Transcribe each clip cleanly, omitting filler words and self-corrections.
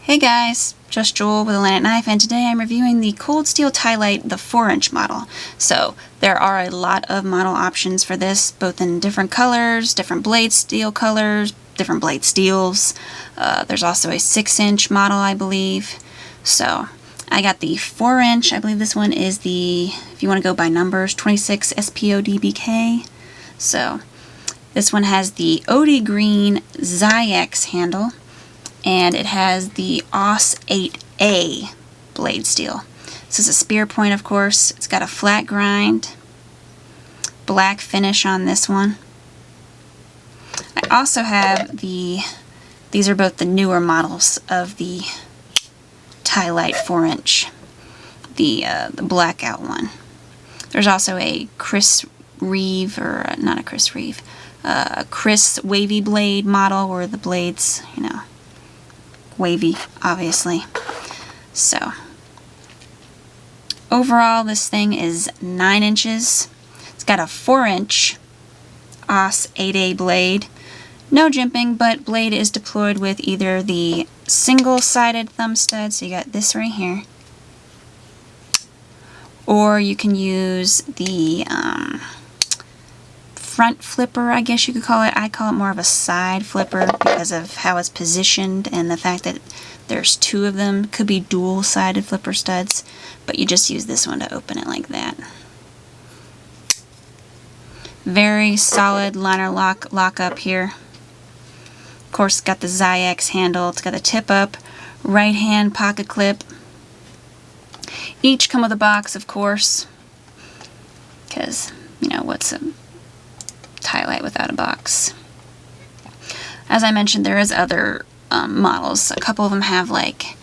Hey guys, Just Jul with a lancet knife, and today I'm reviewing the Cold Steel Ti-Lite, the 4-inch model. So there are a lot of model options for this, both in different colors, different blade steel colors, different blade steels. There's also a 6-inch model, I believe. So I got the 4-inch. I believe this one is the, if you want to go by numbers, 26 SPODBK. So this one has the OD green Zyx handle, and it has the AUS 8A blade steel. This is a spear point, of course. It's got a flat grind, black finish on this one. I also have these are both the newer models of the Ti-Lite 4-inch, the blackout one. There's also a Chris Reeve, or not a Chris Reeve, Chris wavy blade model where the blades, you know, wavy, obviously. So overall, this thing is 9 inches. It's got a 4-inch AUS 8A blade. No jimping, but blade is deployed with either the single-sided thumb stud, so you got this right here, or you can use the front flipper, I guess you could call it. I call it more of a side flipper because of how it's positioned and the fact that there's two of them. Could be dual-sided flipper studs, but you just use this one to open it like that. Very solid liner lock up here. Of course, it's got the Zyx handle. It's got a tip-up right-hand pocket clip. Each come with a box, of course, because, you know, what's a Ti-Lite without a box? As I mentioned, there is other models. A couple of them have like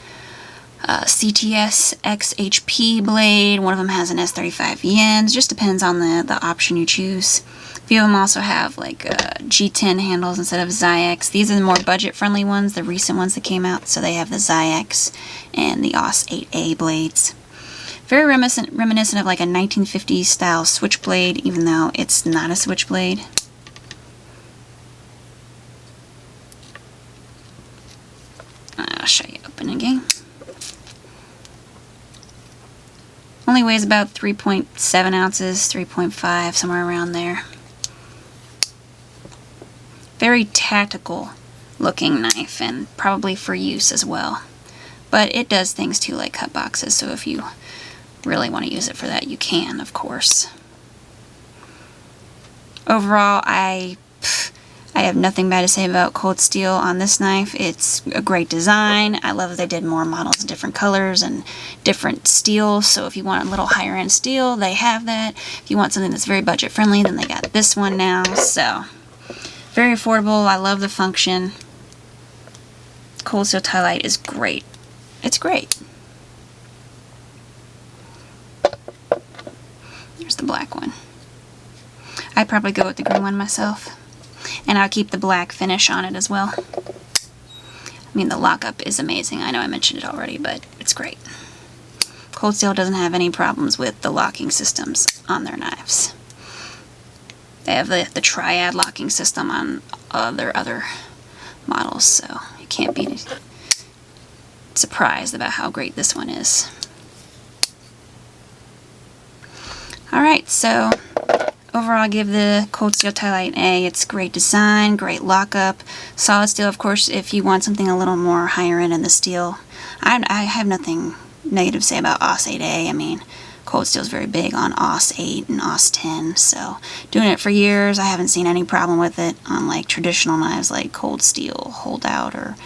CTS XHP blade. One of them has an S35 yens. Just depends on the option you choose. A few of them also have like G10 handles instead of Zyx. These are the more budget-friendly ones, the recent ones that came out. So they have the Zyx and the AUS 8A blades. Very reminiscent of like a 1950s style switchblade, even though it's not a switchblade. I'll show you open again. Only weighs about 3.7 ounces, 3.5, somewhere around there. Very tactical looking knife, and probably for use as well. But it does things too, like cut boxes, so if you really want to use it for that, you can, of course. Overall, I have nothing bad to say about Cold Steel on this knife. It's a great design. I love that they did more models in different colors and different steels, so if you want a little higher end steel, they have that. If you want something that's very budget friendly, then they got this one now. So very affordable. I love the function. Cold Steel Ti-Lite is great. It's great. There's the black one. I'd probably go with the green one myself. And I'll keep the black finish on it as well. I mean, the lockup is amazing. I know I mentioned it already, but it's great. Cold Steel doesn't have any problems with the locking systems on their knives. They have the triad locking system on their other models, so you can't be surprised about how great this one is. Alright, so overall I give the Cold Steel Ti-Lite an A. It's great design, great lockup, solid steel. Of course, if you want something a little more higher end in the steel, I have nothing negative to say about AUS 8A. I mean, Cold Steel is very big on AUS 8 and AUS 10, so doing it for years, I haven't seen any problem with it on like traditional knives like Cold Steel, Holdout, or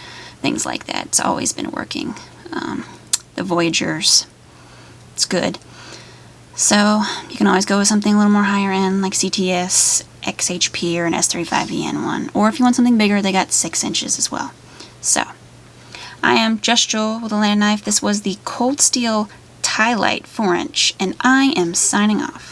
things like that. It's always been working. The Voyagers, it's good. So you can always go with something a little more higher end, like CTS, XHP, or an S35EN one. Or if you want something bigger, they got 6 inches as well. So I am Just Jul with a lancet knife. This was the Cold Steel Ti-Lite 4-inch, and I am signing off.